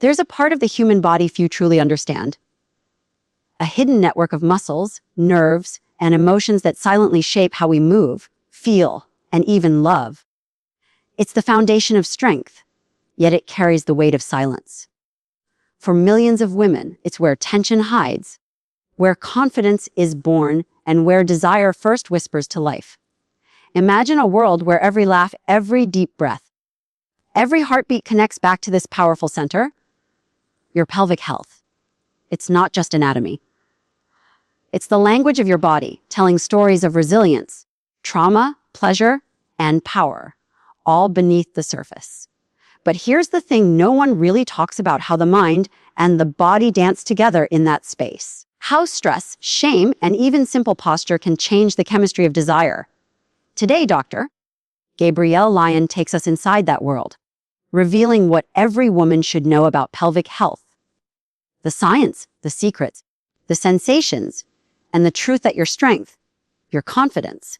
There's a part of the human body few truly understand. A hidden network of muscles, nerves, and emotions that silently shape how we move, feel, and even love. It's the foundation of strength, yet it carries the weight of silence. For millions of women, it's where tension hides, where confidence is born, and where desire first whispers to life. Imagine a world where every laugh, every deep breath, every heartbeat connects back to this powerful center, your pelvic health. It's not just anatomy. It's the language of your body, telling stories of resilience, trauma, pleasure, and power, all beneath the surface. But here's the thing, no one really talks about how the mind and the body dance together in that space. How stress, shame, and even simple posture can change the chemistry of desire. Today, Dr. Gabrielle Lyon takes us inside that world, revealing what every woman should know about pelvic health. The science, the secrets, the sensations, and the truth that your strength, your confidence,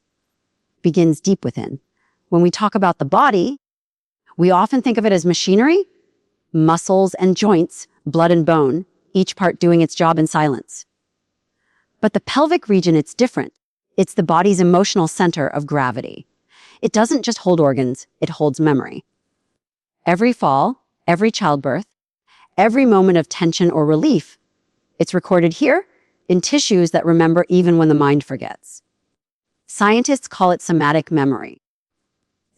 begins deep within. When we talk about the body, we often think of it as machinery, muscles and joints, blood and bone, each part doing its job in silence. But the pelvic region, it's different. It's the body's emotional center of gravity. It doesn't just hold organs, it holds memory. Every fall, every childbirth, every moment of tension or relief, it's recorded here in tissues that remember even when the mind forgets. Scientists call it somatic memory.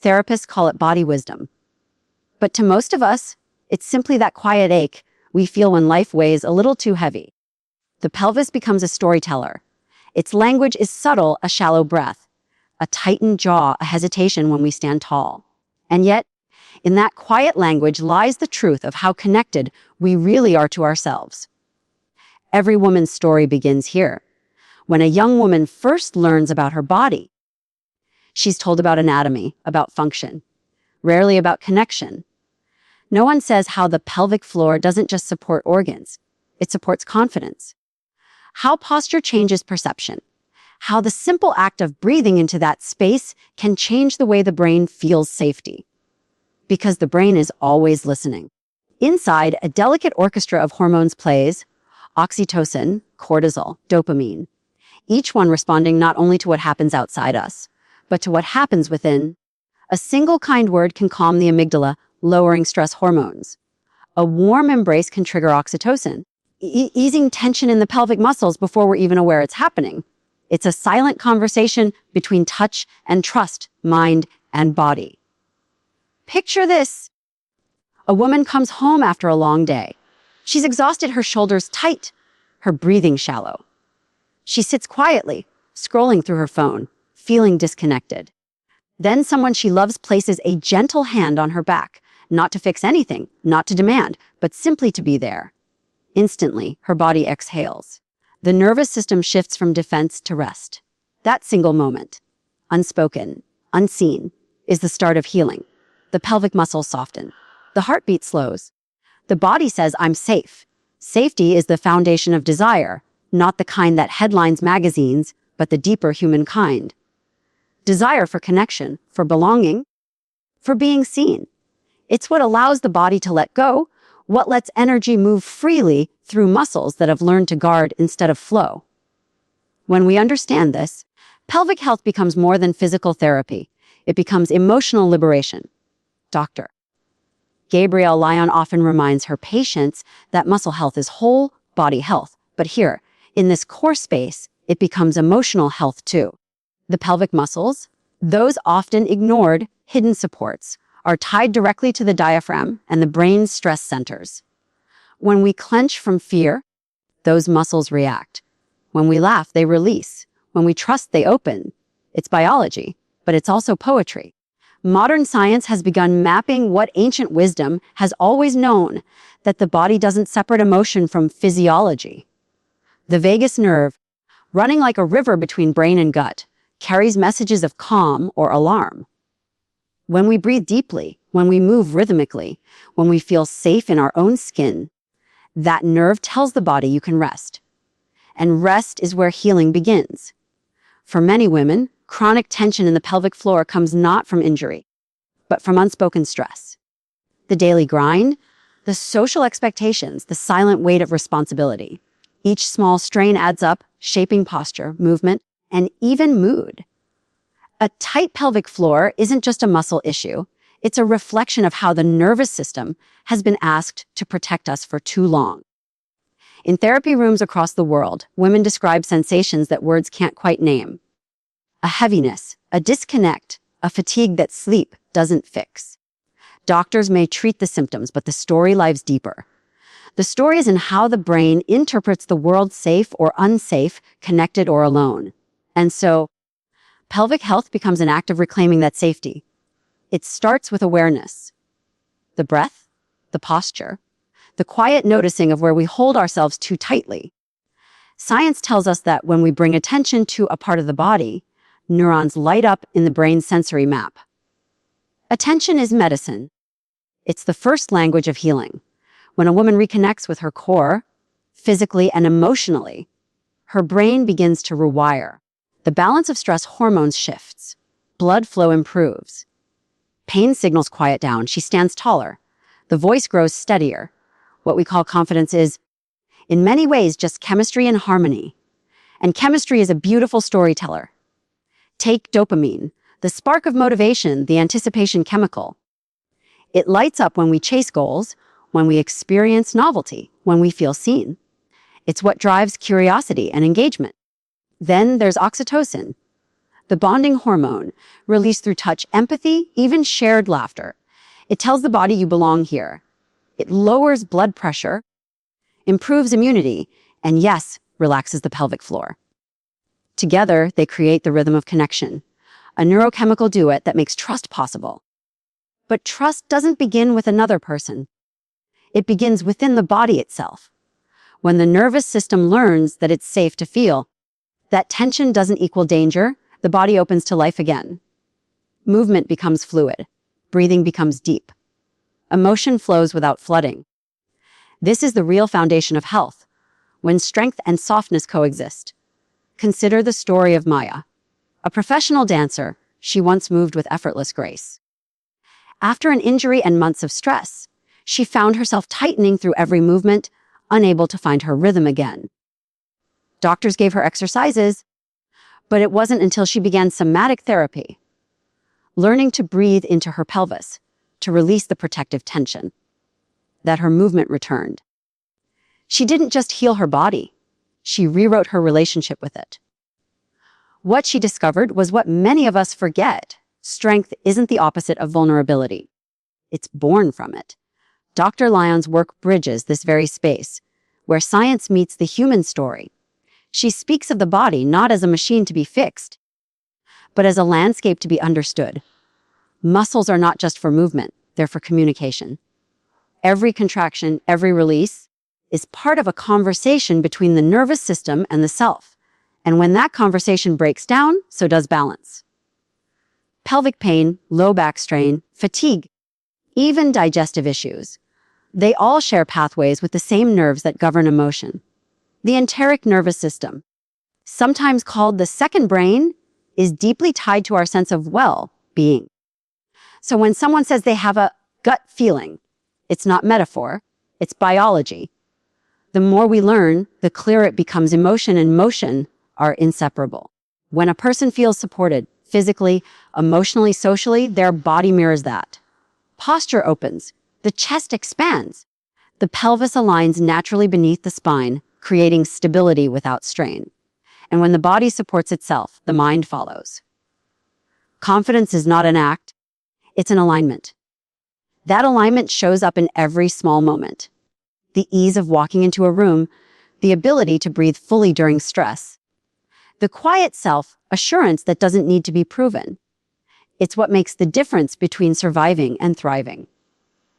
Therapists call it body wisdom. But to most of us, it's simply that quiet ache we feel when life weighs a little too heavy. The pelvis becomes a storyteller. Its language is subtle, a shallow breath, a tightened jaw, a hesitation when we stand tall. And yet, in that quiet language lies the truth of how connected we really are to ourselves. Every woman's story begins here. When a young woman first learns about her body, she's told about anatomy, about function, rarely about connection. No one says how the pelvic floor doesn't just support organs, it supports confidence. How posture changes perception. How the simple act of breathing into that space can change the way the brain feels safety. Because the brain is always listening. Inside, a delicate orchestra of hormones plays: oxytocin, cortisol, dopamine. Each one responding not only to what happens outside us, but to what happens within. A single kind word can calm the amygdala, lowering stress hormones. A warm embrace can trigger oxytocin, easing tension in the pelvic muscles before we're even aware it's happening. It's a silent conversation between touch and trust, mind and body. Picture this. A woman comes home after a long day. She's exhausted, her shoulders tight, her breathing shallow. She sits quietly, scrolling through her phone, feeling disconnected. Then someone she loves places a gentle hand on her back, not to fix anything, not to demand, but simply to be there. Instantly, her body exhales. The nervous system shifts from defense to rest. That single moment, unspoken, unseen, is the start of healing. The pelvic muscles soften. The heartbeat slows. The body says, I'm safe. Safety is the foundation of desire, not the kind that headlines magazines, but the deeper human kind. Desire for connection, for belonging, for being seen. It's what allows the body to let go, what lets energy move freely through muscles that have learned to guard instead of flow. When we understand this, pelvic health becomes more than physical therapy. It becomes emotional liberation. Dr. Gabrielle Lyon often reminds her patients that muscle health is whole body health. But here, in this core space, it becomes emotional health too. The pelvic muscles, those often ignored hidden supports, are tied directly to the diaphragm and the brain's stress centers. When we clench from fear, those muscles react. When we laugh, they release. When we trust, they open. It's biology, but it's also poetry. Modern science has begun mapping what ancient wisdom has always known, that the body doesn't separate emotion from physiology. The vagus nerve, running like a river between brain and gut, carries messages of calm or alarm. When we breathe deeply, when we move rhythmically, when we feel safe in our own skin, that nerve tells the body you can rest. And rest is where healing begins. For many women, chronic tension in the pelvic floor comes not from injury, but from unspoken stress. The daily grind, The social expectations, the silent weight of responsibility. Each small strain adds up, shaping posture, movement, and even mood. A tight pelvic floor isn't just a muscle issue. It's a reflection of how the nervous system has been asked to protect us for too long. In therapy rooms across the world, women describe sensations that words can't quite name. A heaviness, a disconnect, a fatigue that sleep doesn't fix. Doctors may treat the symptoms, but the story lies deeper. The story is in how the brain interprets the world safe or unsafe, connected or alone. And so, pelvic health becomes an act of reclaiming that safety. It starts with awareness. The breath, the posture, the quiet noticing of where we hold ourselves too tightly. Science tells us that when we bring attention to a part of the body, neurons light up in the brain's sensory map. Attention is medicine. It's the first language of healing. When a woman reconnects with her core, physically and emotionally, her brain begins to rewire. The balance of stress hormones shifts. Blood flow improves. Pain signals quiet down. She stands taller. The voice grows steadier. What we call confidence is, in many ways, just chemistry and harmony. And chemistry is a beautiful storyteller. Take dopamine, the spark of motivation, the anticipation chemical. It lights up when we chase goals, when we experience novelty, when we feel seen. It's what drives curiosity and engagement. Then there's oxytocin, the bonding hormone, released through touch, empathy, even shared laughter. It tells the body you belong here. It lowers blood pressure, improves immunity, and yes, relaxes the pelvic floor. Together, they create the rhythm of connection, a neurochemical duet that makes trust possible. But trust doesn't begin with another person. It begins within the body itself. When the nervous system learns that it's safe to feel, that tension doesn't equal danger, the body opens to life again. Movement becomes fluid. Breathing becomes deep. Emotion flows without flooding. This is the real foundation of health, when strength and softness coexist. Consider the story of Maya. A professional dancer, she once moved with effortless grace. After an injury and months of stress, she found herself tightening through every movement, unable to find her rhythm again. Doctors gave her exercises, but it wasn't until she began somatic therapy, learning to breathe into her pelvis, to release the protective tension, that her movement returned. She didn't just heal her body, she rewrote her relationship with it. What she discovered was what many of us forget. Strength isn't the opposite of vulnerability. It's born from it. Dr. Lyon's work bridges this very space, where science meets the human story. She speaks of the body not as a machine to be fixed, but as a landscape to be understood. Muscles are not just for movement, they're for communication. Every contraction, every release, is part of a conversation between the nervous system and the self. And when that conversation breaks down, so does balance. Pelvic pain, low back strain, fatigue, even digestive issues. They all share pathways with the same nerves that govern emotion. The enteric nervous system, sometimes called the second brain, is deeply tied to our sense of well-being. So when someone says they have a gut feeling, it's not metaphor, it's biology. The more we learn, the clearer it becomes. Emotion and motion are inseparable. When a person feels supported, physically, emotionally, socially, their body mirrors that. Posture opens, the chest expands, the pelvis aligns naturally beneath the spine, creating stability without strain. And when the body supports itself, the mind follows. Confidence is not an act, it's an alignment. That alignment shows up in every small moment. The ease of walking into a room, the ability to breathe fully during stress, the quiet self-assurance that doesn't need to be proven. It's what makes the difference between surviving and thriving.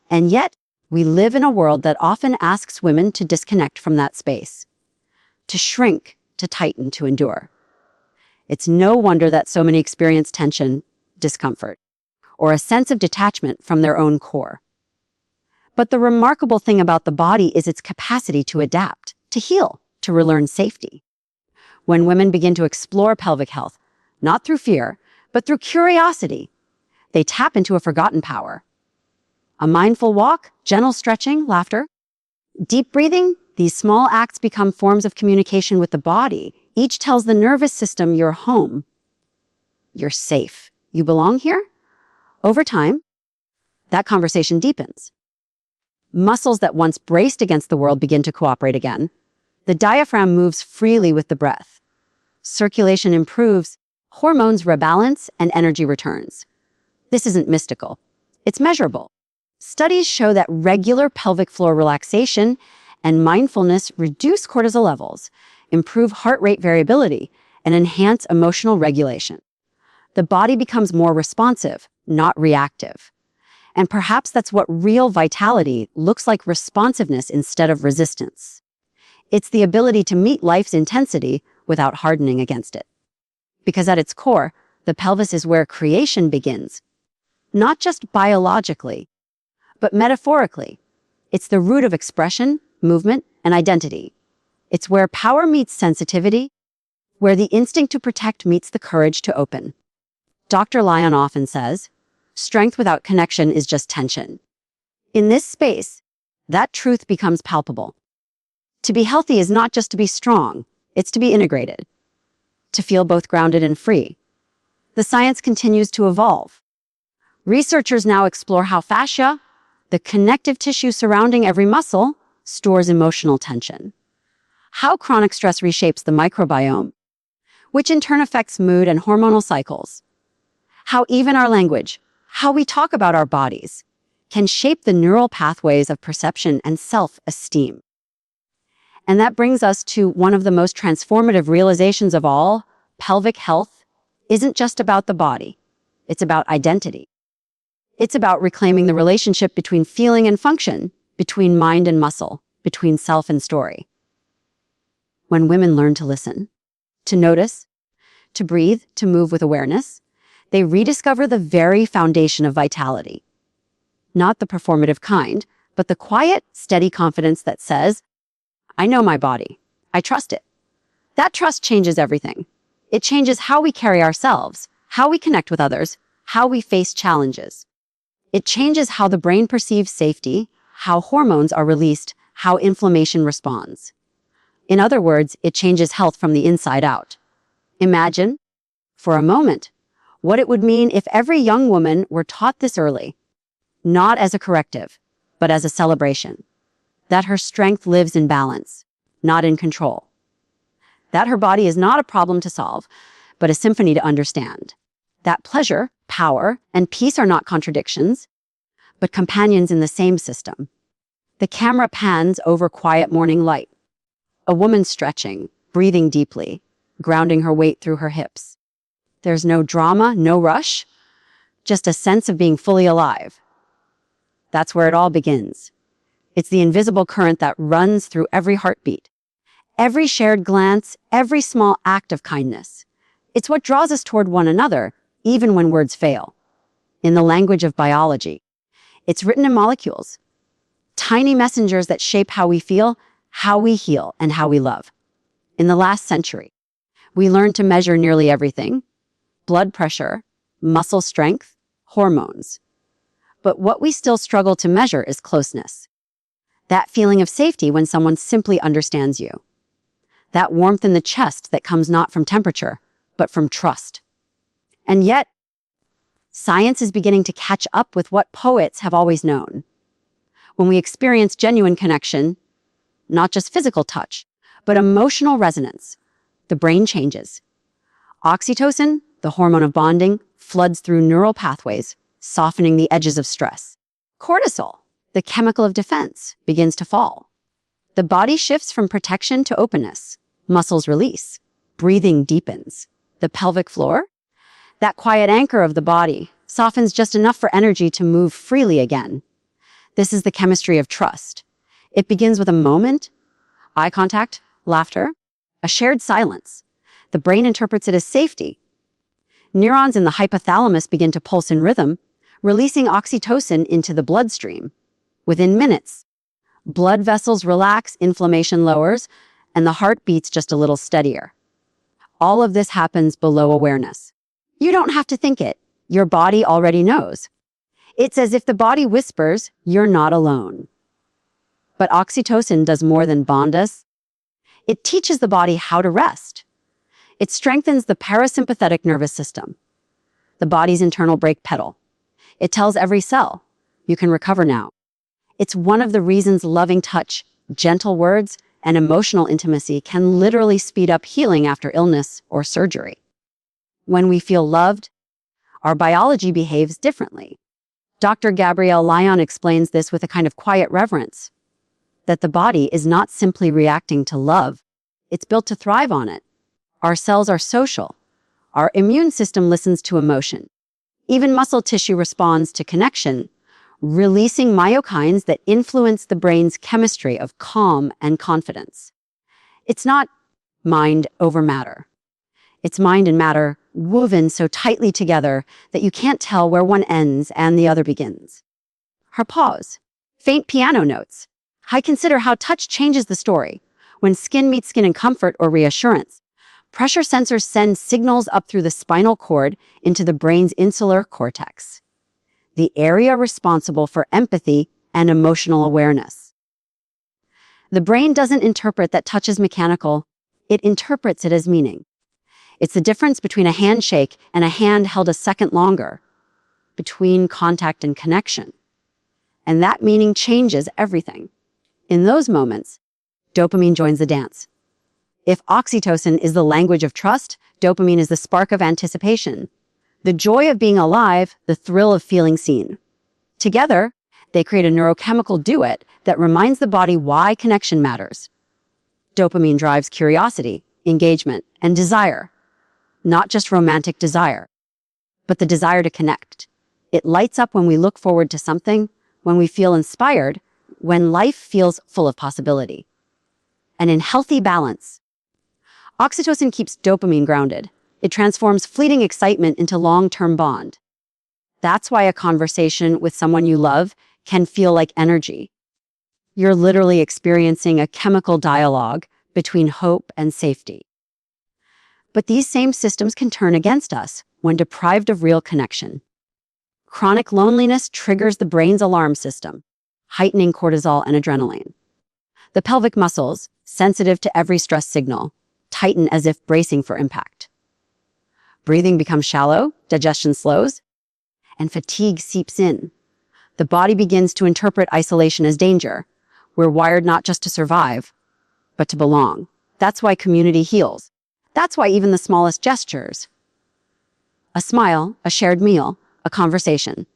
And yet, we live in a world that often asks women to disconnect from that space, to shrink, to tighten, to endure. It's no wonder that so many experience tension, discomfort, or a sense of detachment from their own core. But the remarkable thing about the body is its capacity to adapt, to heal, to relearn safety. When women begin to explore pelvic health, not through fear, but through curiosity, they tap into a forgotten power. A mindful walk, gentle stretching, laughter. Deep breathing, these small acts become forms of communication with the body. Each tells the nervous system you're home. You're safe. You belong here? Over time, that conversation deepens. Muscles that once braced against the world begin to cooperate again. The diaphragm moves freely with the breath. Circulation improves, hormones rebalance, and energy returns. This isn't mystical. It's measurable. Studies show that regular pelvic floor relaxation and mindfulness reduce cortisol levels, improve heart rate variability, and enhance emotional regulation. The body becomes more responsive, not reactive. And perhaps that's what real vitality looks like: responsiveness instead of resistance. It's the ability to meet life's intensity without hardening against it. Because at its core, the pelvis is where creation begins. Not just biologically, but metaphorically. It's the root of expression, movement, and identity. It's where power meets sensitivity, where the instinct to protect meets the courage to open. Dr. Lyon often says, strength without connection is just tension. In this space, that truth becomes palpable. To be healthy is not just to be strong, it's to be integrated, to feel both grounded and free. The science continues to evolve. Researchers now explore how fascia, the connective tissue surrounding every muscle, stores emotional tension. How chronic stress reshapes the microbiome, which in turn affects mood and hormonal cycles. How even our language, how we talk about our bodies, can shape the neural pathways of perception and self-esteem. And that brings us to one of the most transformative realizations of all: pelvic health isn't just about the body. It's about identity. It's about reclaiming the relationship between feeling and function, between mind and muscle, between self and story. When women learn to listen, to notice, to breathe, to move with awareness, they rediscover the very foundation of vitality. Not the performative kind, but the quiet, steady confidence that says, I know my body. I trust it. That trust changes everything. It changes how we carry ourselves, how we connect with others, how we face challenges. It changes how the brain perceives safety, how hormones are released, how inflammation responds. In other words, it changes health from the inside out. Imagine, for a moment, what it would mean if every young woman were taught this early, not as a corrective, but as a celebration. That her strength lives in balance, not in control. That her body is not a problem to solve, but a symphony to understand. That pleasure, power, and peace are not contradictions, but companions in the same system. The camera pans over quiet morning light. A woman stretching, breathing deeply, grounding her weight through her hips. There's no drama, no rush, just a sense of being fully alive. That's where it all begins. It's the invisible current that runs through every heartbeat, every shared glance, every small act of kindness. It's what draws us toward one another, even when words fail. In the language of biology, it's written in molecules, tiny messengers that shape how we feel, how we heal, and how we love. In the last century, we learned to measure nearly everything: blood pressure, muscle strength, hormones. But what we still struggle to measure is closeness. That feeling of safety when someone simply understands you. That warmth in the chest that comes not from temperature, but from trust. And yet, science is beginning to catch up with what poets have always known. When we experience genuine connection, not just physical touch, but emotional resonance, the brain changes. Oxytocin, the hormone of bonding, floods through neural pathways, softening the edges of stress. Cortisol, the chemical of defense, begins to fall. The body shifts from protection to openness. Muscles release. Breathing deepens. The pelvic floor, that quiet anchor of the body, softens just enough for energy to move freely again. This is the chemistry of trust. It begins with a moment, eye contact, laughter, a shared silence. The brain interprets it as safety. Neurons in the hypothalamus begin to pulse in rhythm, releasing oxytocin into the bloodstream. Within minutes, blood vessels relax, inflammation lowers, and the heart beats just a little steadier. All of this happens below awareness. You don't have to think it. Your body already knows. It's as if the body whispers, "You're not alone." But oxytocin does more than bond us. It teaches the body how to rest. It strengthens the parasympathetic nervous system, the body's internal brake pedal. It tells every cell, "You can recover now." It's one of the reasons loving touch, gentle words, and emotional intimacy can literally speed up healing after illness or surgery. When we feel loved, our biology behaves differently. Dr. Gabrielle Lyon explains this with a kind of quiet reverence, that the body is not simply reacting to love, it's built to thrive on it. Our cells are social. Our immune system listens to emotion. Even muscle tissue responds to connection, releasing myokines that influence the brain's chemistry of calm and confidence. It's not mind over matter. It's mind and matter woven so tightly together that you can't tell where one ends and the other begins. Her pause, faint piano notes. I consider how touch changes the story. When skin meets skin in comfort or reassurance, pressure sensors send signals up through the spinal cord into the brain's insular cortex, the area responsible for empathy and emotional awareness. The brain doesn't interpret that touch as mechanical, it interprets it as meaning. It's the difference between a handshake and a hand held a second longer, between contact and connection. And that meaning changes everything. In those moments, dopamine joins the dance. If oxytocin is the language of trust, dopamine is the spark of anticipation, the joy of being alive, the thrill of feeling seen. Together, they create a neurochemical duet that reminds the body why connection matters. Dopamine drives curiosity, engagement, and desire. Not just romantic desire, but the desire to connect. It lights up when we look forward to something, when we feel inspired, when life feels full of possibility. And in healthy balance, oxytocin keeps dopamine grounded. It transforms fleeting excitement into long-term bond. That's why a conversation with someone you love can feel like energy. You're literally experiencing a chemical dialogue between hope and safety. But these same systems can turn against us when deprived of real connection. Chronic loneliness triggers the brain's alarm system, heightening cortisol and adrenaline. The pelvic muscles, sensitive to every stress signal, tighten as if bracing for impact. Breathing becomes shallow, digestion slows, and fatigue seeps in. The body begins to interpret isolation as danger. We're wired not just to survive, but to belong. That's why community heals. That's why even the smallest gestures, a smile, a shared meal, a conversation,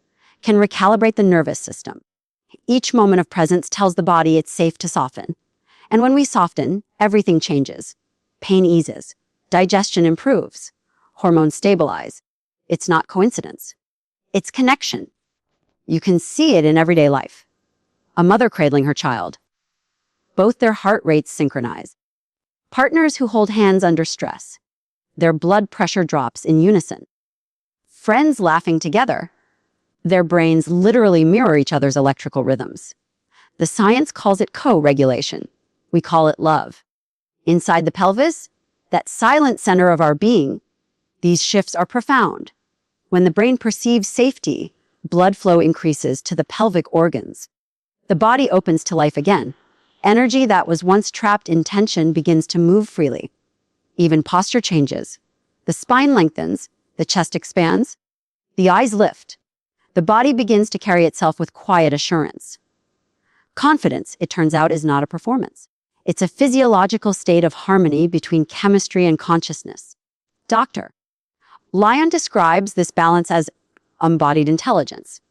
can recalibrate the nervous system. Each moment of presence tells the body it's safe to soften. And when we soften, everything changes. Pain eases, digestion improves, hormones stabilize. It's not coincidence. It's connection. You can see it in everyday life. A mother cradling her child. Both their heart rates synchronize. Partners who hold hands under stress. Their blood pressure drops in unison. Friends laughing together. Their brains literally mirror each other's electrical rhythms. The science calls it co-regulation. We call it love. Inside the pelvis, that silent center of our being, these shifts are profound. When the brain perceives safety, blood flow increases to the pelvic organs. The body opens to life again. Energy that was once trapped in tension begins to move freely. Even posture changes. The spine lengthens, the chest expands, the eyes lift. The body begins to carry itself with quiet assurance. Confidence, it turns out, is not a performance. It's a physiological state of harmony between chemistry and consciousness. Dr. Lyon describes this balance as embodied intelligence.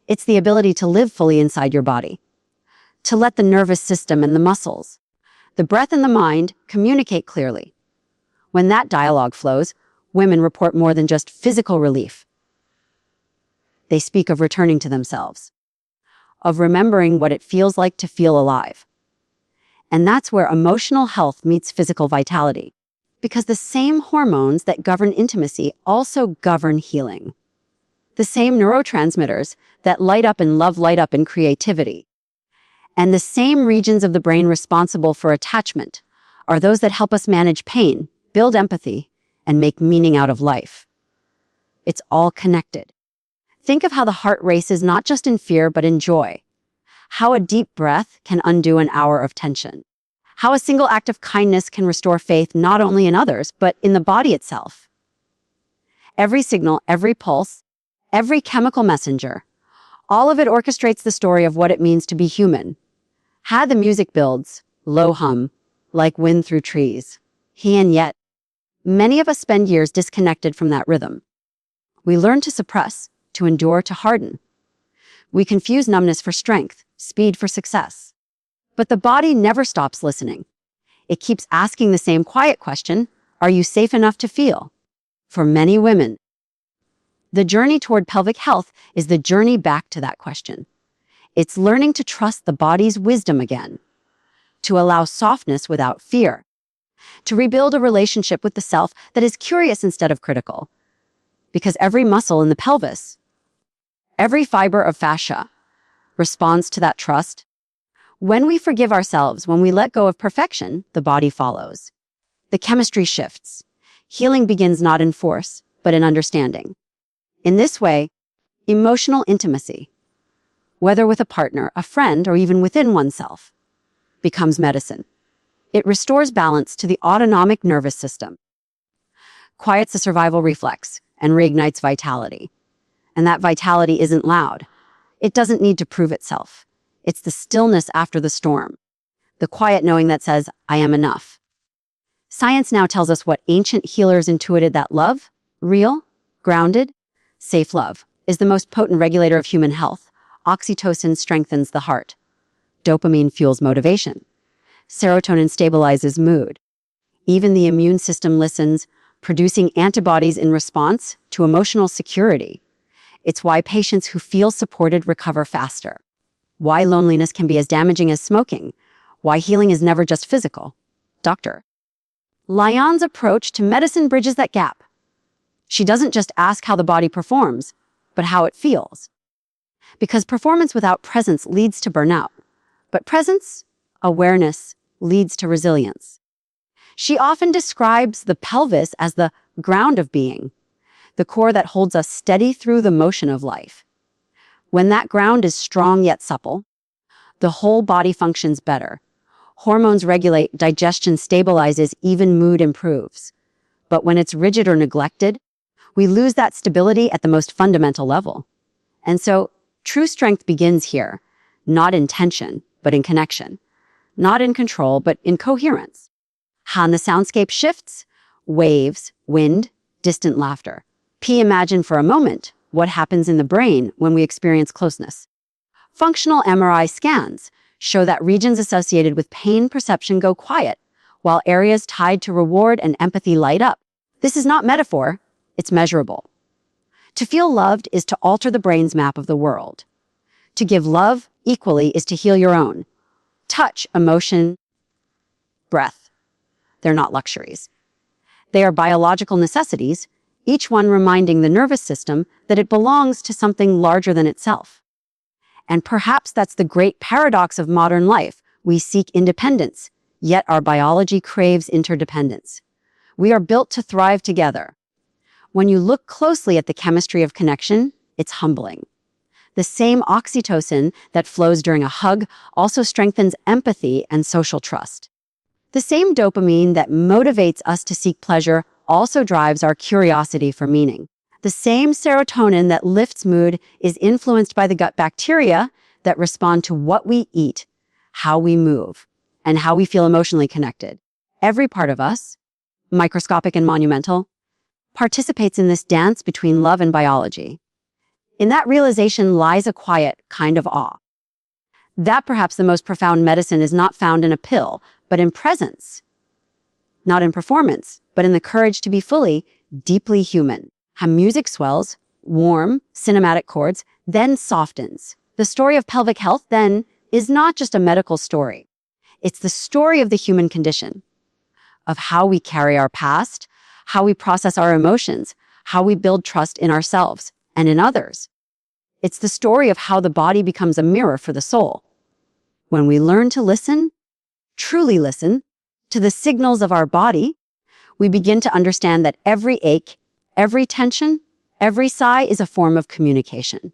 It's the ability to live fully inside your body, to let the nervous system and the muscles, the breath and the mind communicate clearly. When that dialogue flows, women report more than just physical relief. They speak of returning to themselves, of remembering what it feels like to feel alive. And that's where emotional health meets physical vitality, because the same hormones that govern intimacy also govern healing. The same neurotransmitters that light up in love light up in creativity. And the same regions of the brain responsible for attachment are those that help us manage pain, build empathy, and make meaning out of life. It's all connected. Think of how the heart races not just in fear, but in joy. How a deep breath can undo an hour of tension. How a single act of kindness can restore faith not only in others, but in the body itself. Every signal, every pulse, every chemical messenger, all of it orchestrates the story of what it means to be human. How the music builds, low hum, like wind through trees. And yet, many of us spend years disconnected from that rhythm. We learn to suppress, to endure, to harden. We confuse numbness for strength, speed for success. But the body never stops listening. It keeps asking the same quiet question, are you safe enough to feel? For many women, the journey toward pelvic health is the journey back to that question. It's learning to trust the body's wisdom again, to allow softness without fear, to rebuild a relationship with the self that is curious instead of critical. Because every muscle in the pelvis, every fiber of fascia, responds to that trust. When we forgive ourselves, when we let go of perfection, the body follows. The chemistry shifts. Healing begins not in force, but in understanding. In this way, emotional intimacy, whether with a partner, a friend, or even within oneself, becomes medicine. It restores balance to the autonomic nervous system, quiets the survival reflex, and reignites vitality. And that vitality isn't loud. It doesn't need to prove itself. It's the stillness after the storm, the quiet knowing that says, I am enough. Science now tells us what ancient healers intuited, that love, real, grounded, safe love, is the most potent regulator of human health. Oxytocin strengthens the heart. Dopamine fuels motivation. Serotonin stabilizes mood. Even the immune system listens, producing antibodies in response to emotional security. It's why patients who feel supported recover faster. Why loneliness can be as damaging as smoking. Why healing is never just physical. Dr. Lyon's approach to medicine bridges that gap. She doesn't just ask how the body performs, but how it feels. Because performance without presence leads to burnout. But presence, awareness, leads to resilience. She often describes the pelvis as the ground of being, the core that holds us steady through the motion of life. When that ground is strong yet supple, the whole body functions better. Hormones regulate, digestion stabilizes, even mood improves. But when it's rigid or neglected, we lose that stability at the most fundamental level. And so, true strength begins here, not in tension, but in connection. Not in control, but in coherence. And the soundscape shifts, waves, wind, distant laughter. Imagine for a moment what happens in the brain when we experience closeness. Functional MRI scans show that regions associated with pain perception go quiet, while areas tied to reward and empathy light up. This is not metaphor, it's measurable. To feel loved is to alter the brain's map of the world. To give love equally is to heal your own. Touch, emotion, breath. They're not luxuries. They are biological necessities, each one reminding the nervous system that it belongs to something larger than itself. And perhaps that's the great paradox of modern life. We seek independence, yet our biology craves interdependence. We are built to thrive together. When you look closely at the chemistry of connection, it's humbling. The same oxytocin that flows during a hug also strengthens empathy and social trust. The same dopamine that motivates us to seek pleasure also drives our curiosity for meaning. The same serotonin that lifts mood is influenced by the gut bacteria that respond to what we eat, how we move, and how we feel emotionally connected. Every part of us, microscopic and monumental, participates in this dance between love and biology. In that realization lies a quiet kind of awe. That perhaps the most profound medicine is not found in a pill, but in presence. Not in performance, but in the courage to be fully, deeply human. How music swells, warm, cinematic chords, then softens. The story of pelvic health, then, is not just a medical story. It's the story of the human condition, of how we carry our past, how we process our emotions, how we build trust in ourselves and in others. It's the story of how the body becomes a mirror for the soul. When we learn to listen, truly listen, to the signals of our body, we begin to understand that every ache, every tension, Every sigh is a form of communication.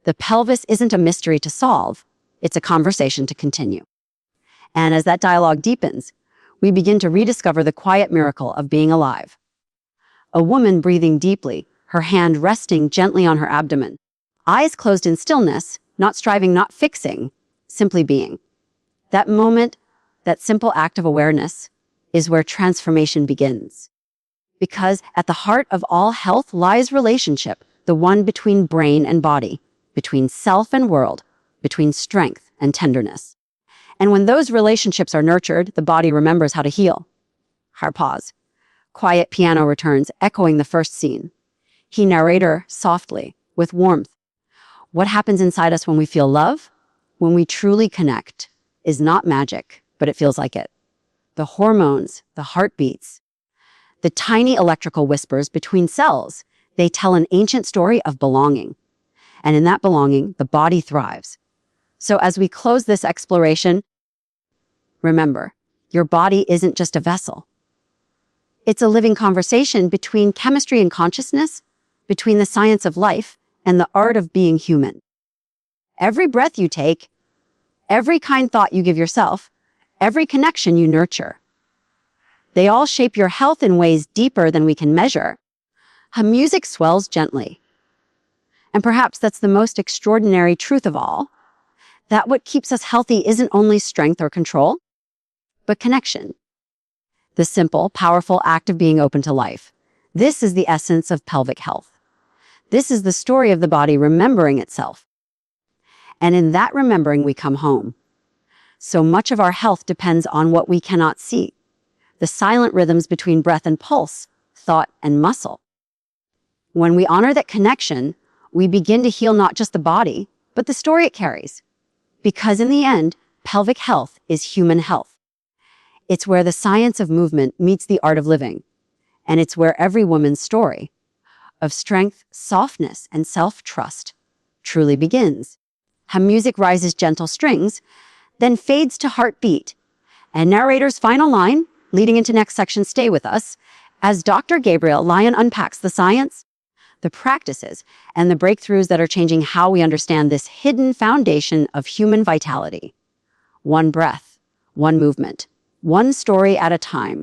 The pelvis isn't a mystery to solve, it's a conversation to continue. And as that dialogue deepens, we begin to rediscover the quiet miracle of being alive. A woman breathing deeply, her hand resting gently on her abdomen, eyes closed in stillness, not striving, not fixing, simply being. That moment, that simple act of awareness, is where transformation begins. Because at the heart of all health lies relationship, the one between brain and body, between self and world, between strength and tenderness. And when those relationships are nurtured, the body remembers how to heal. Hard pause. Quiet piano returns, echoing the first scene. He narrator softly, with warmth. What happens inside us when we feel love? When we truly connect, is not magic, but it feels like it. The hormones, the heartbeats, the tiny electrical whispers between cells, they tell an ancient story of belonging. And in that belonging, the body thrives. So as we close this exploration, remember, your body isn't just a vessel. It's a living conversation between chemistry and consciousness, between the science of life and the art of being human. Every breath you take, every kind thought you give yourself, every connection you nurture, they all shape your health in ways deeper than we can measure. How music swells gently. And perhaps that's the most extraordinary truth of all, that what keeps us healthy isn't only strength or control, but connection. The simple, powerful act of being open to life. This is the essence of pelvic health. This is the story of the body remembering itself. And in that remembering, we come home. So much of our health depends on what we cannot see. The silent rhythms between breath and pulse, thought and muscle. When we honor that connection, we begin to heal not just the body, but the story it carries. Because in the end, pelvic health is human health. It's where the science of movement meets the art of living. And it's where every woman's story of strength, softness, and self-trust truly begins. How music rises gentle strings, then fades to heartbeat. And narrator's final line, leading into next section, stay with us, as Dr. Gabrielle Lyon unpacks the science, the practices, and the breakthroughs that are changing how we understand this hidden foundation of human vitality. One breath, one movement, one story at a time,